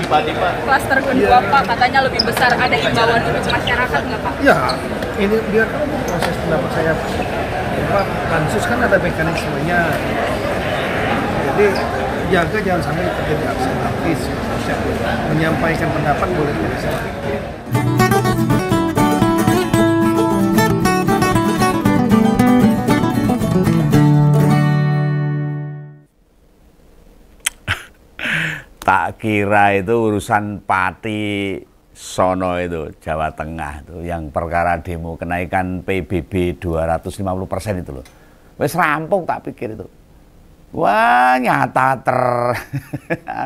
tiba-tiba klaster kedua Pak katanya lebih besar, ada imbauan untuk masyarakat nggak Pak? Ya, ini biar proses pendapat saya. Pak pansus kan ada mekanismenya. Jadi jaga jangan sampai terjadi aksi anarkis. Menyampaikan pendapat boleh biasa. Tak kira itu urusan Pati sono itu Jawa Tengah itu yang perkara demo kenaikan PBB 250% itu loh. Wes rampung tak pikir itu. Wah, nyata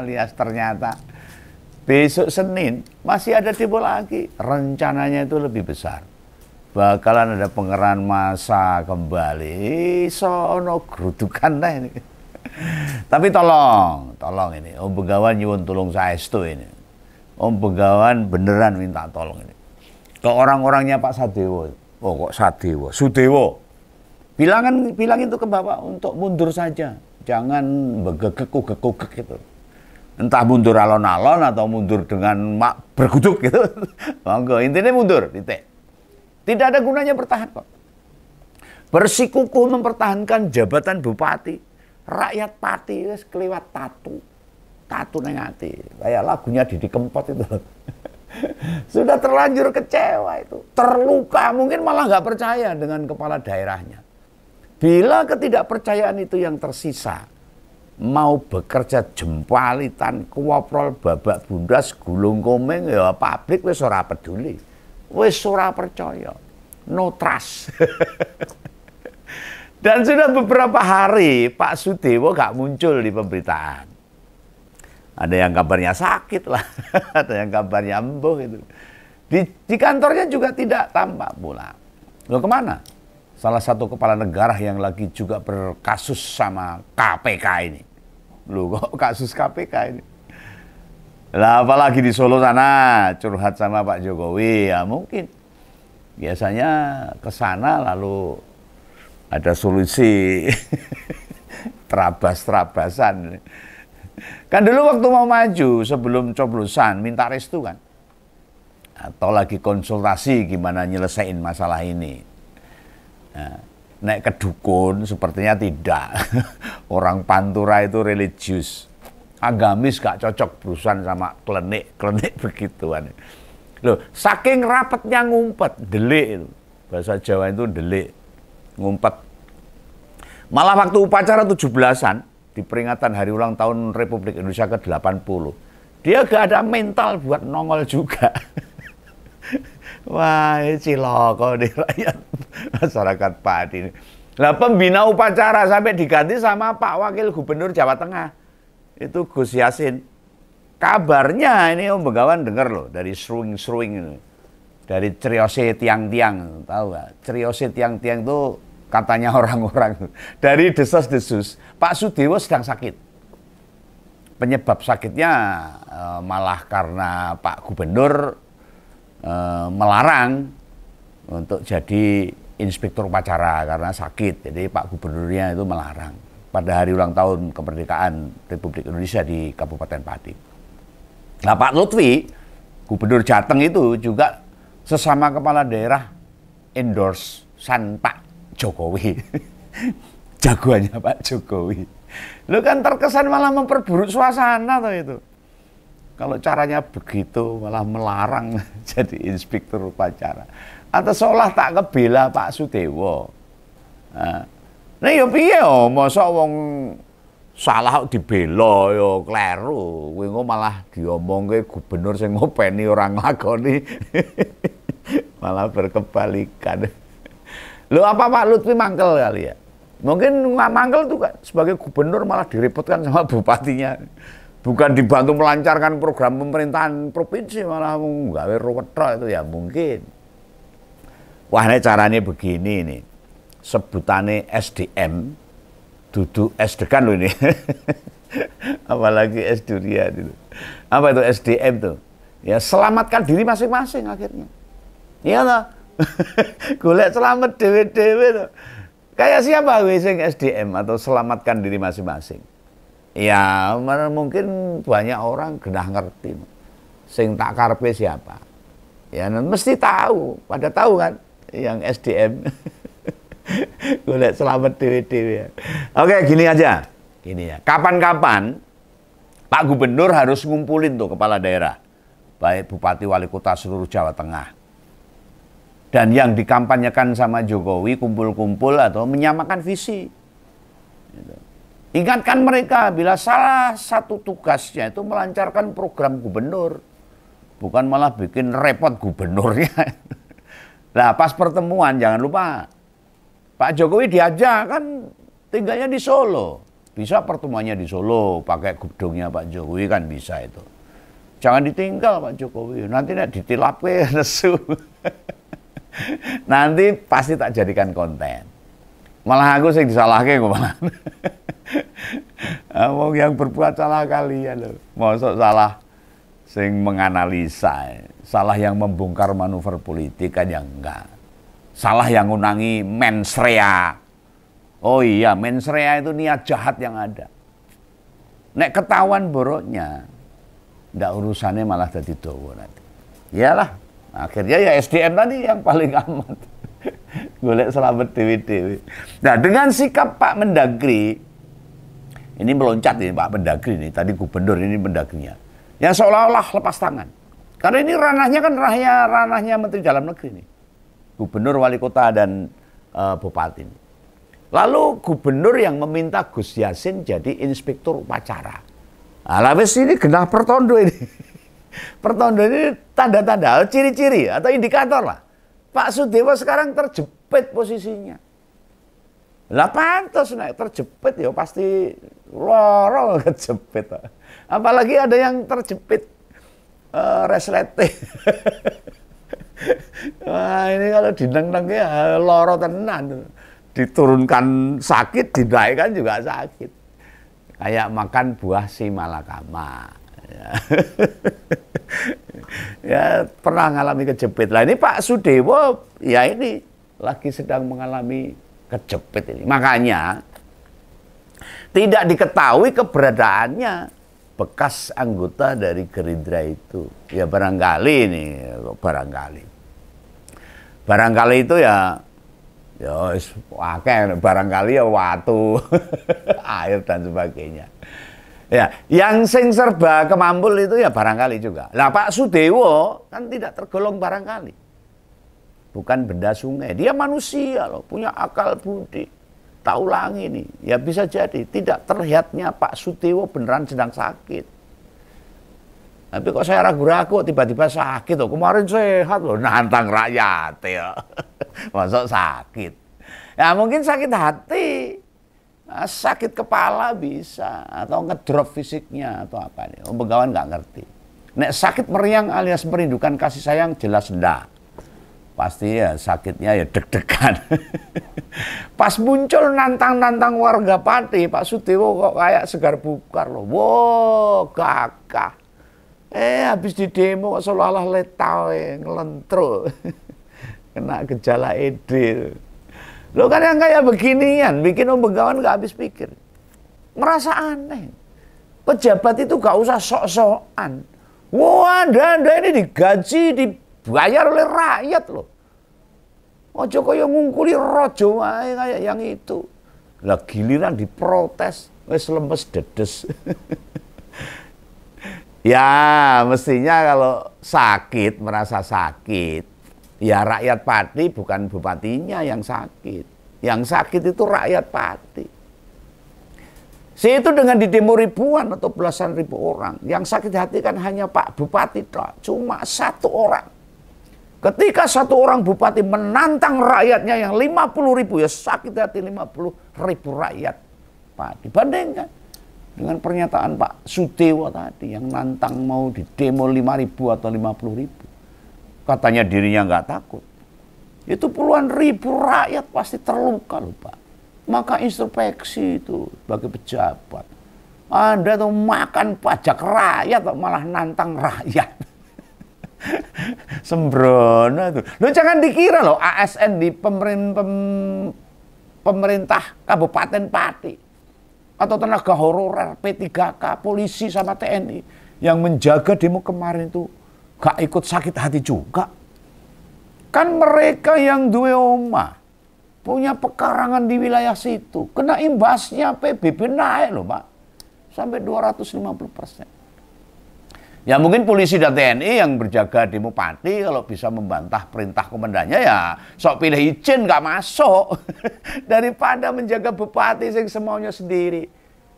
alias ternyata besok Senin masih ada demo lagi. Rencananya itu lebih besar. Bakalan ada pengerahan massa kembali. Sono gerudukan dah ini. Tapi tolong ini Om Begawan nyuwun tulung saestu ini. Om Begawan beneran minta tolong ini. Ke orang-orangnya Pak Sadewo. Oh kok Sadewo? Sudewo. Bilang itu ke Bapak untuk mundur saja. Jangan begegek-gegek gitu. Entah mundur alon-alon atau mundur dengan berguduk gitu. Monggo, intinya mundur, titik. Tidak ada gunanya bertahan kok. Bersikukuh mempertahankan jabatan bupati. Rakyat Pati wis kliwat tatu nang ati. Kayak lagunya Didi Kempot itu. Sudah terlanjur kecewa itu, terluka, mungkin malah nggak percaya dengan kepala daerahnya. Bila ketidakpercayaan itu yang tersisa, mau bekerja jempalitan, kuoprol, babak bundas, gulung komeng, ya publik wis ora peduli, wis ora percaya, no trust. Dan sudah beberapa hari Pak Sudewo gak muncul di pemberitaan. Ada yang kabarnya sakit lah, ada yang kabarnya embuh itu. Di kantornya juga tidak tampak pula. Loh kemana? Salah satu kepala negara yang lagi juga berkasus sama KPK ini. Loh kok kasus KPK ini? Lah apalagi di Solo sana curhat sama Pak Jokowi, ya mungkin. Biasanya ke sana lalu ada solusi terabas-terabasan. Kan dulu waktu mau maju sebelum coblosan minta restu kan. Atau lagi konsultasi gimana nyelesain masalah ini. Nah, naik ke dukun sepertinya tidak. Orang Pantura itu religius. Agamis gak cocok berurusan sama klenik begituan. Loh, saking rapetnya ngumpet, delik itu. Bahasa Jawa itu delik. Ngumpet. Malah waktu upacara 17-an di peringatan hari ulang tahun Republik Indonesia ke-80, dia gak ada mental buat nongol juga. Wah, ciloko nih rakyat masyarakat Pati ini. Lah pembina upacara sampai diganti sama Pak Wakil Gubernur Jawa Tengah. Itu Gus Yasin. Kabarnya ini Om Begawan dengar loh dari seruing-seruing ini. Dari Criose tiang-tiang, tahu gak? Criose tiang-tiang itu katanya orang-orang dari desas-desus Pak Sudewo sedang sakit. Penyebab sakitnya malah karena Pak Gubernur melarang untuk jadi inspektur upacara karena sakit. Jadi Pak Gubernurnya itu melarang pada hari ulang tahun kemerdekaan Republik Indonesia di Kabupaten Pati. Nah Pak Lutfi, Gubernur Jateng itu juga sesama kepala daerah endorse-an Pak Jokowi. Jagoannya Pak Jokowi. Lu kan terkesan malah memperburuk suasana tuh itu. Kalau caranya begitu malah melarang jadi inspektur upacara. Atau seolah tak kebela Pak Sudewo. Nah ya piye yo masa wong salah dibela yo kleru. Kuwi malah diomongke gubernur sing ngopeni orang nglakoni. Malah berkebalikan. Loh apa Pak Lutfi mangkel kali ya? Mungkin nggak mangkel tuh kan sebagai gubernur malah direpotkan sama bupatinya. Bukan dibantu melancarkan program pemerintahan provinsi malah nggawe ruwet itu ya mungkin. Wah ini caranya begini nih. Sebutannya SDM duduk SD kan loh ini. Apalagi S durian itu. Apa itu SDM tuh? Ya selamatkan diri masing-masing akhirnya. Iya toh? Golek selamat dewe-dewe tuh. Kayak siapa sing SDM atau selamatkan diri masing-masing. Ya, mungkin banyak orang genah ngerti. Sing tak karepe siapa? Ya, mesti tahu. Pada tahu kan yang SDM. Golek selamat dewe-dewe. Oke, gini aja. Gini ya. Kapan-kapan Pak Gubernur harus ngumpulin tuh kepala daerah. Baik bupati wali kota seluruh Jawa Tengah. Dan yang dikampanyekan sama Jokowi kumpul-kumpul atau menyamakan visi. Gitu. Ingatkan mereka bila salah satu tugasnya itu melancarkan program gubernur. Bukan malah bikin repot gubernurnya. Nah pas pertemuan jangan lupa Pak Jokowi diajak kan tinggalnya di Solo. Bisa pertemuannya di Solo pakai gedungnya Pak Jokowi kan bisa itu. Jangan ditinggal Pak Jokowi. Nanti ditilapke nesu. Nanti pasti tak jadikan konten. Malah aku sing disalahke kok malah. Wong yang berbuat salah kalian loh. Mosok salah sing menganalisa, salah yang membongkar manuver politik kan yang enggak. Salah yang ngunangi mens rea. Oh iya, mens rea itu niat jahat yang ada. Nek ketahuan boroknya, ndak urusannya malah jadi dowo nanti. Iyalah, akhirnya ya SDM tadi yang paling aman. Golek selamat dewe-dewe. Nah, dengan sikap Pak Mendagri, ini meloncat ini Pak Mendagri ini, tadi gubernur ini Mendagrinya, yang seolah-olah lepas tangan. Karena ini ranahnya kan ranahnya Menteri Dalam Negeri nih. Gubernur, wali kota, dan bupati ini. Lalu gubernur yang meminta Gus Yassin jadi inspektur upacara. Nah, lapis ini genah pertondo ini. Pertondo ini tanda-tanda, ciri-ciri atau indikator lah. Pak Sudewo sekarang terjepit posisinya. Lah pantas naik terjepit ya pasti loro kejepit. Apalagi ada yang terjepit resleting. Wah ini kalau dineng-neng ya loro tenan. Diturunkan sakit, dinaikkan juga sakit. Kayak makan buah si malakama. Ya pernah mengalami kejepit. Lah ini Pak Sudewo ya ini lagi sedang mengalami kejepit ini. Makanya tidak diketahui keberadaannya bekas anggota dari Gerindra itu. Ya barangkali ini, barangkali itu ya barangkali ya watu, air dan sebagainya. Ya, yang sing serba kemampul itu ya barangkali juga. Lah Pak Sudewo kan tidak tergolong barangkali. Bukan benda sungai. Dia manusia loh, punya akal budi. Tak ulangi nih. Ya bisa jadi tidak terlihatnya Pak Sudewo beneran sedang sakit. Tapi kok saya ragu-ragu tiba-tiba sakit loh. Kemarin sehat loh, nantang rakyat ya. Masuk sakit. Ya mungkin sakit hati. Nah, sakit kepala bisa atau ngedrop fisiknya atau apa nih. Om Begawan nggak ngerti. Nek sakit meriang alias merindukan kasih sayang jelas enggak. Pasti ya sakitnya ya deg-degan. Pas muncul nantang-nantang warga Pati, Pak Sudewo kok kayak segar bukar loh. Wow, gagah. Habis di demo kok seolah-olah letau ngelentro. Kena gejala ED. Lo kan yang kayak beginian, bikin Om Begawan gak habis pikir. Merasa aneh. Pejabat itu gak usah sok-sokan. Wah, Anda ini digaji, dibayar oleh rakyat loh. Ojo kaya ngungkuli rojo wae kayak yang itu. Lah giliran diprotes, wis lemes dedes. Ya, mestinya kalau sakit, merasa sakit, ya rakyat Pati bukan bupatinya yang sakit. Yang sakit itu rakyat Pati. Itu dengan didemo ribuan atau belasan ribu orang. Yang sakit hati kan hanya Pak Bupati toh, cuma satu orang. Ketika satu orang bupati menantang rakyatnya yang 50.000, ya sakit hati 50.000 rakyat Pati. Bandingkan dengan pernyataan Pak Sudewo tadi yang nantang mau didemo 5.000 atau 50.000. Katanya dirinya nggak takut. Itu puluhan ribu rakyat pasti terluka loh Pak. Maka introspeksi itu sebagai pejabat. Anda tuh makan pajak rakyat malah nantang rakyat. Sembrono itu. Lo jangan dikira loh ASN di pemerintah Kabupaten Pati atau tenaga honorer, P3K, polisi sama TNI yang menjaga demo kemarin itu gak ikut sakit hati juga. Kan mereka yang duwe omah, punya pekarangan di wilayah situ, kena imbasnya PBB naik loh Pak, sampai 250%. Ya mungkin polisi dan TNI yang berjaga di Bupati kalau bisa membantah perintah komandannya ya sok pilih izin nggak masuk daripada menjaga Bupati yang semaunya sendiri.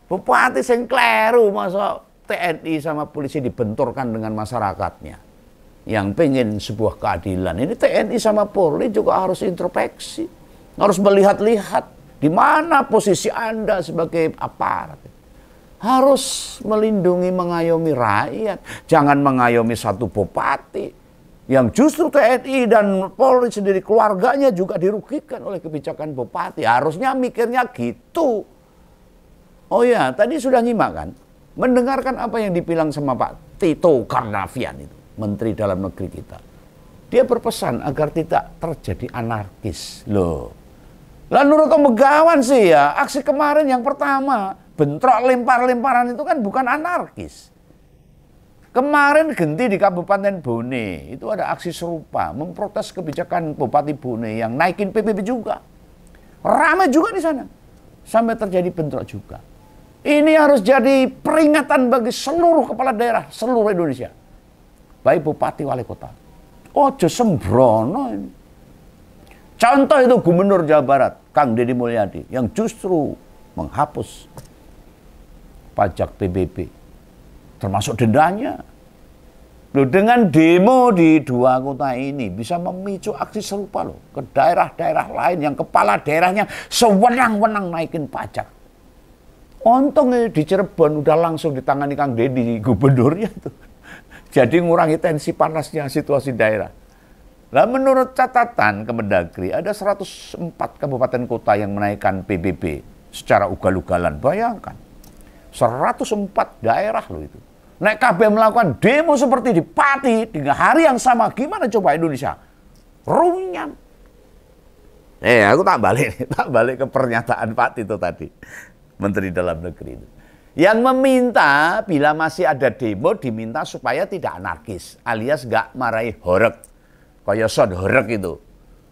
Bupati yang kleru masuk TNI sama polisi dibenturkan dengan masyarakatnya yang pengen sebuah keadilan. Ini TNI sama Polri juga harus introspeksi, harus melihat-lihat di mana posisi Anda sebagai aparat. Harus melindungi, mengayomi rakyat. Jangan mengayomi satu bupati yang justru TNI dan Polri sendiri keluarganya juga dirugikan oleh kebijakan bupati. Harusnya mikirnya gitu. Oh ya, tadi sudah nyimak kan? Mendengarkan apa yang dibilang sama Pak Tito Karnavian itu, Menteri Dalam Negeri kita. Dia berpesan agar tidak terjadi anarkis. Loh. Lah menurut Om Begawan sih ya, aksi kemarin yang pertama bentrok lempar-lemparan itu kan bukan anarkis. Kemarin Genti di Kabupaten Bone itu ada aksi serupa memprotes kebijakan Bupati Bone yang naikin PBB juga. Ramai juga di sana. Sampai terjadi bentrok juga. Ini harus jadi peringatan bagi seluruh kepala daerah seluruh Indonesia. Baik bupati wali kota. Ojo sembrono ini. Contoh itu Gubernur Jawa Barat, Kang Deddy Mulyadi yang justru menghapus pajak PBB, termasuk dendanya. Loh, dengan demo di 2 kota ini bisa memicu aksi serupa loh ke daerah-daerah lain yang kepala daerahnya sewenang-wenang naikin pajak. Untungnya di Cirebon udah langsung ditangani Kang Deddy gubernurnya tuh. Jadi ngurangi tensi panasnya situasi daerah. Nah, menurut catatan Kemendagri ada 104 kabupaten kota yang menaikkan PBB secara ugal-ugalan. Bayangkan. 104 daerah loh itu. Nek KB melakukan demo seperti di Pati dengan hari yang sama, gimana coba Indonesia? Runyam. Aku tak balik ke pernyataan Pak Tito tadi, Menteri Dalam Negeri itu. Yang meminta bila masih ada demo diminta supaya tidak anarkis, alias gak marahi horeg, kayak son horeg itu.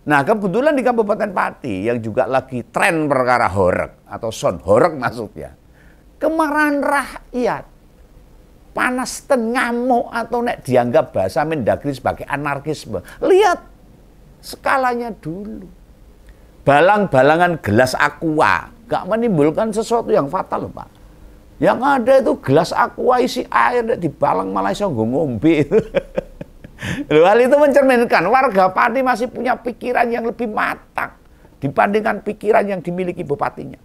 Nah kebetulan di Kabupaten Pati yang juga lagi tren perkara horeg atau son horeg maksudnya. Kemarahan rakyat, panas ten ngamuk atau nek dianggap bahasa Mendagri sebagai anarkisme. Lihat skalanya dulu. Balang-balangan gelas aqua gak menimbulkan sesuatu yang fatal loh Pak. Yang ada itu gelas aqua isi air di balang malah iso ngombe. Hal itu mencerminkan warga Pati masih punya pikiran yang lebih matang dibandingkan pikiran yang dimiliki bupatinya.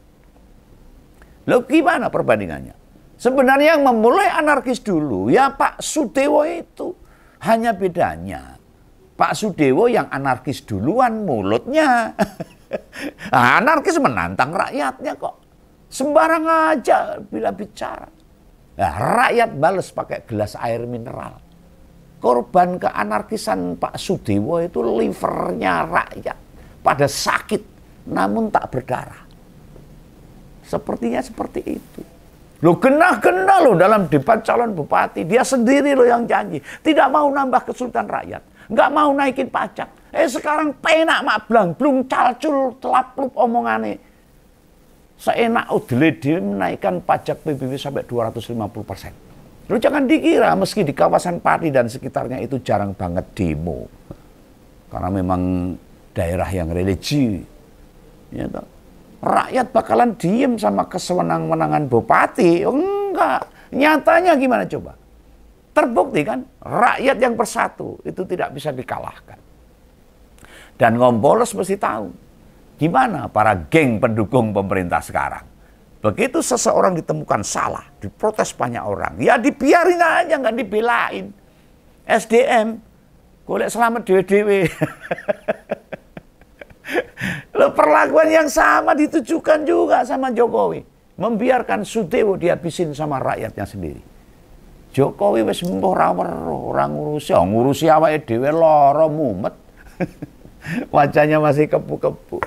Loh gimana perbandingannya? Sebenarnya yang memulai anarkis dulu ya Pak Sudewo itu. Hanya bedanya Pak Sudewo yang anarkis duluan mulutnya. Anarkis menantang rakyatnya kok. Sembarang aja bila bicara. Nah, rakyat bales pakai gelas air mineral. Korban keanarkisan Pak Sudewo itu livernya rakyat. Pada sakit namun tak berdarah. Sepertinya seperti itu. Loh kena loh dalam debat calon bupati. Dia sendiri loh yang janji. Tidak mau nambah kesulitan rakyat. Nggak mau naikin pajak. Sekarang penak mak blang-blung calcul telaplup omongannya. Seenak udele dia menaikkan pajak PBB sampai 250%. Loh jangan dikira meski di kawasan Pati dan sekitarnya itu jarang banget demo. Karena memang daerah yang religi. Ya toh. Rakyat bakalan diem sama kesewenang-wenangan bupati. Enggak. Nyatanya gimana coba? Terbukti kan? Rakyat yang bersatu itu tidak bisa dikalahkan. Dan Kompolnas mesti tahu. Gimana para geng pendukung pemerintah sekarang? Begitu seseorang ditemukan salah, diprotes banyak orang. Ya dibiarin aja, nggak dibelain. SDM, golek selamat dewe-dewe. Loh, perlakuan yang sama ditujukan juga sama Jokowi. Membiarkan Sudewo dihabisin sama rakyatnya sendiri. Jokowi wis ora ngurusi awake dhewe lara mumet. Wajahnya masih kepu-kepu.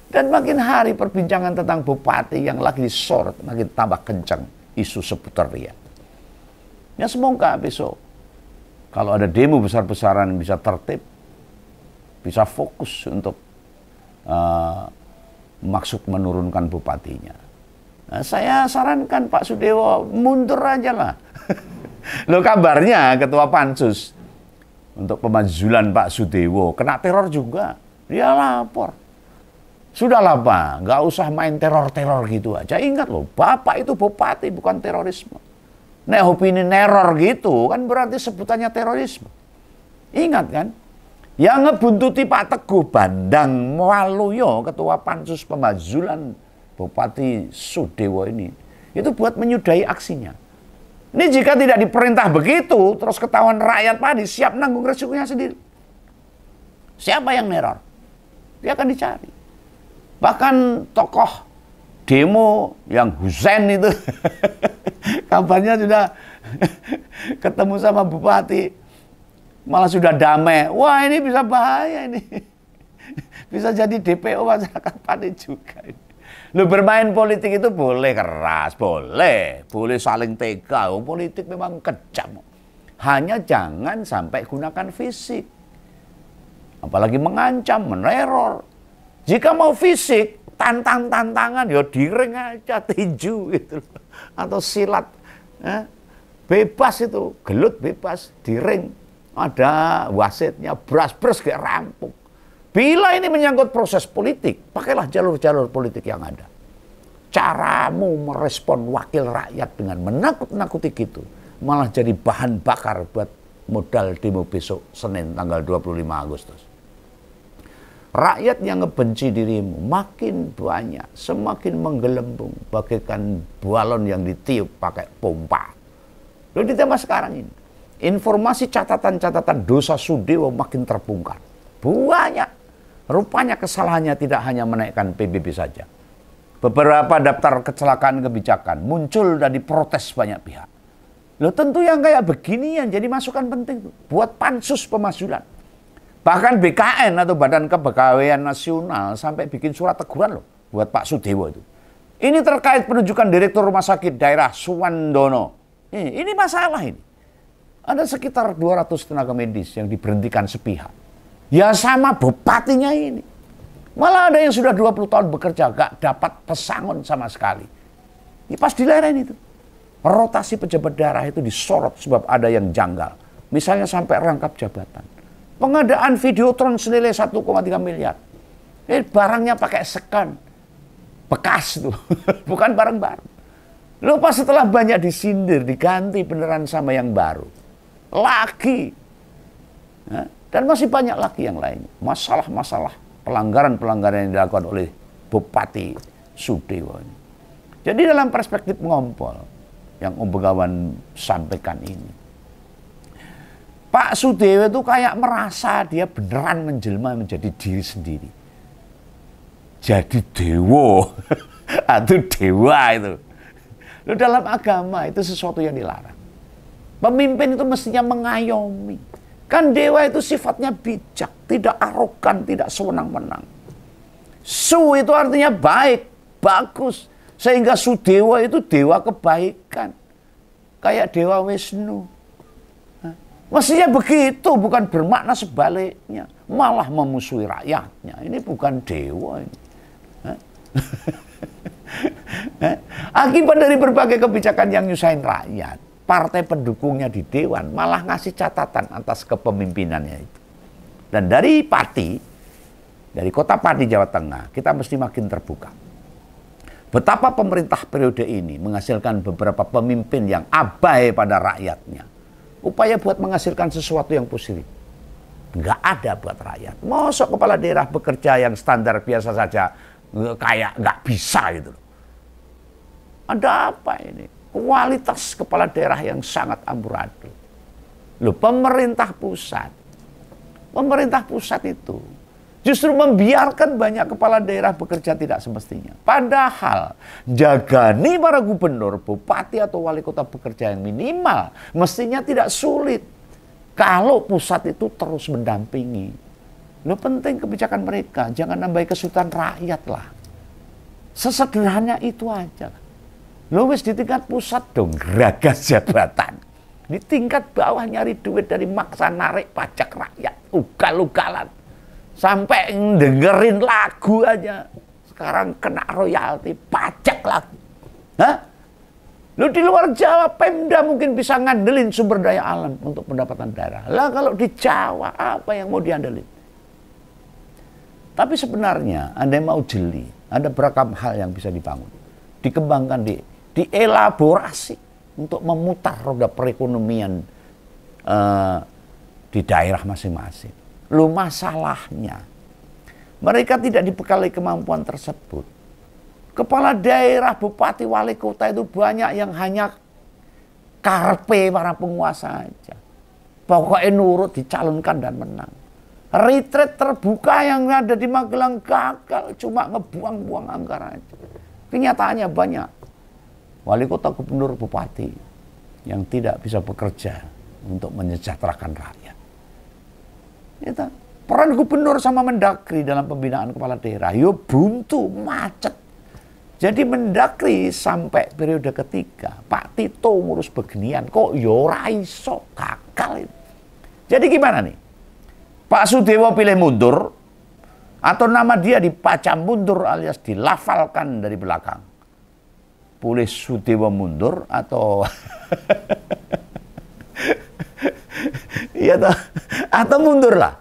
Dan makin hari perbincangan tentang bupati yang lagi disorot makin tambah kencang isu seputar dia. Ya semoga besok kalau ada demo besar-besaran bisa tertib, bisa fokus untuk maksud menurunkan bupatinya. Nah, saya sarankan Pak Sudewo mundur aja lah. Loh, kabarnya ketua pansus untuk pemakzulan Pak Sudewo kena teror juga. Dia lapor. Sudahlah Pak, nggak usah main teror-teror gitu aja. Ingat loh, Bapak itu bupati bukan terorisme. Nek opini neror gitu kan berarti sebutannya terorisme. Ingat kan? Yang ngebuntuti Pak Teguh Bandang Waluyo, ketua pansus pemakzulan Bupati Sudewo ini, itu buat menyudahi aksinya. Ini jika tidak diperintah begitu, terus ketahuan rakyat Padi siap nanggung resikonya sendiri. Siapa yang neror? Dia akan dicari. Bahkan tokoh demo yang Husein itu, kabarnya sudah ketemu sama Bupati, malah sudah damai. Wah, ini bisa bahaya ini. Bisa jadi DPO masyarakat Padi juga. Lu bermain politik itu boleh keras, boleh saling tega. Politik memang kejam. Hanya jangan sampai gunakan fisik. Apalagi mengancam, meneror. Jika mau fisik, tantangan, ya di ring aja, tinju gitu. Atau silat. Bebas itu, gelut bebas di ring. Ada wasitnya, bras-bras kayak rampung. Bila ini menyangkut proses politik, pakailah jalur-jalur politik yang ada. Caramu merespon wakil rakyat dengan menakut-nakuti gitu, malah jadi bahan bakar buat modal demo besok Senin tanggal 25 Agustus. Rakyat yang ngebenci dirimu makin banyak, semakin menggelembung bagaikan balon yang ditiup pakai pompa. Lalu ditambah sekarang ini, informasi catatan-catatan dosa Sudewo makin terbongkar. Banyak. Rupanya kesalahannya tidak hanya menaikkan PBB saja. Beberapa daftar kecelakaan kebijakan muncul dan diprotes banyak pihak. Loh, tentu yang kayak beginian jadi masukan penting tuh buat pansus pemakzulan. Bahkan BKN atau Badan Kepegawaian Nasional sampai bikin surat teguran loh buat Pak Sudewo itu. Ini terkait penunjukan Direktur Rumah Sakit Daerah Suwandono. Ini masalah ini. Ada sekitar 200 tenaga medis yang diberhentikan sepihak. Ya sama bupatinya ini. Malah ada yang sudah 20 tahun bekerja gak dapat pesangon sama sekali. Ini pas dileren itu. Rotasi pejabat daerah itu disorot sebab ada yang janggal. Misalnya sampai rangkap jabatan. Pengadaan videotron senilai 1,3 miliar. Ini barangnya pakai scan. Bekas itu. Bukan barang baru. Lupa setelah banyak disindir, diganti beneran sama yang baru. Lagi. Dan masih banyak lagi yang lain. Masalah-masalah pelanggaran-pelanggaran yang dilakukan oleh Bupati Sudewo ini. Jadi dalam perspektif ngompol yang Om Begawan sampaikan ini, Pak Sudewo itu kayak merasa dia beneran menjelma menjadi diri sendiri. Jadi dewa atau dewa itu. Lalu dalam agama itu sesuatu yang dilarang. Pemimpin itu mestinya mengayomi. Kan dewa itu sifatnya bijak, tidak arogan, tidak sewenang-wenang. Su itu artinya baik, bagus. Sehingga Sudewo itu dewa kebaikan. Kayak Dewa Wisnu. Mestinya begitu, bukan bermakna sebaliknya. Malah memusuhi rakyatnya. Ini bukan dewa ini. Akibat dari berbagai kebijakan yang nyusahin rakyat, partai pendukungnya di Dewan malah ngasih catatan atas kepemimpinannya itu. Dan dari Pati, dari kota Pati Jawa Tengah, kita mesti makin terbuka. Betapa pemerintah periode ini menghasilkan beberapa pemimpin yang abai pada rakyatnya. Upaya buat menghasilkan sesuatu yang positif. Nggak ada buat rakyat. Mosok kepala daerah bekerja yang standar biasa saja, kayak nggak bisa gitu. Ada apa ini? Kualitas kepala daerah yang sangat amburadul. Loh, pemerintah pusat itu justru membiarkan banyak kepala daerah bekerja tidak semestinya. Padahal jagani para gubernur, bupati atau wali kota bekerja yang minimal mestinya tidak sulit kalau pusat itu terus mendampingi, Lo penting kebijakan mereka, jangan nambah kesulitan rakyat lah. Sesederhana itu aja. Lo wis di tingkat pusat dong, geragas jabatan. Di tingkat bawah nyari duit dari maksa narik pajak rakyat, ugal-ugalan. Sampai dengerin lagu aja. Sekarang kena royalti, pajak lagi. Hah? Lo di luar Jawa, Pemda mungkin bisa ngandelin sumber daya alam untuk pendapatan daerah. Lah kalau di Jawa, apa yang mau diandelin? Tapi sebenarnya, Anda mau jeli, ada beragam hal yang bisa dibangun. Dikembangkan, dielaborasi untuk memutar roda perekonomian di daerah masing-masing. Lo masalahnya, mereka tidak dibekali kemampuan tersebut. Kepala daerah, bupati, wali kota itu banyak yang hanya karpe para penguasa aja. Pokoknya nurut, dicalonkan dan menang. Retreat terbuka yang ada di Magelang gagal, cuma ngebuang-buang anggaran aja. Kenyataannya banyak wali kota, gubernur, bupati yang tidak bisa bekerja untuk menyejahterakan rakyat. Itu. Peran gubernur sama Mendagri dalam pembinaan kepala daerah, yo buntu, macet. Jadi Mendagri sampai periode ketiga, Pak Tito ngurus beginian, kok yo ora iso, gagal itu. Jadi gimana nih? Pak Sudewo pilih mundur, atau nama dia dibaca mundur alias dilafalkan dari belakang? Boleh Sudewo mundur atau iya toh, atau mundur lah.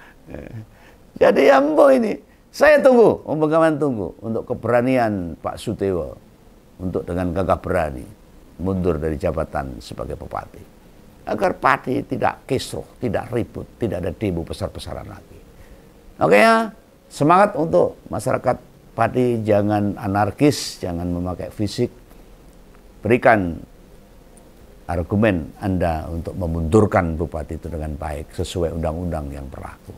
Jadi ambo ini. Saya tunggu, Om Bengawan tunggu untuk keberanian Pak Sudewo untuk dengan gagah berani mundur dari jabatan sebagai bupati. Agar Pati tidak kisruh, tidak ribut, tidak ada demo besar-besaran lagi. Oke ya, semangat untuk masyarakat Pati, jangan anarkis, jangan memakai fisik. Berikan argumen Anda untuk memundurkan bupati itu dengan baik sesuai undang-undang yang berlaku.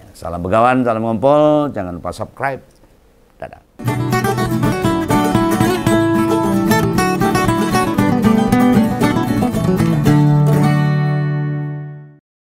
Salam Begawan, salam ngompol, jangan lupa subscribe. Dadah.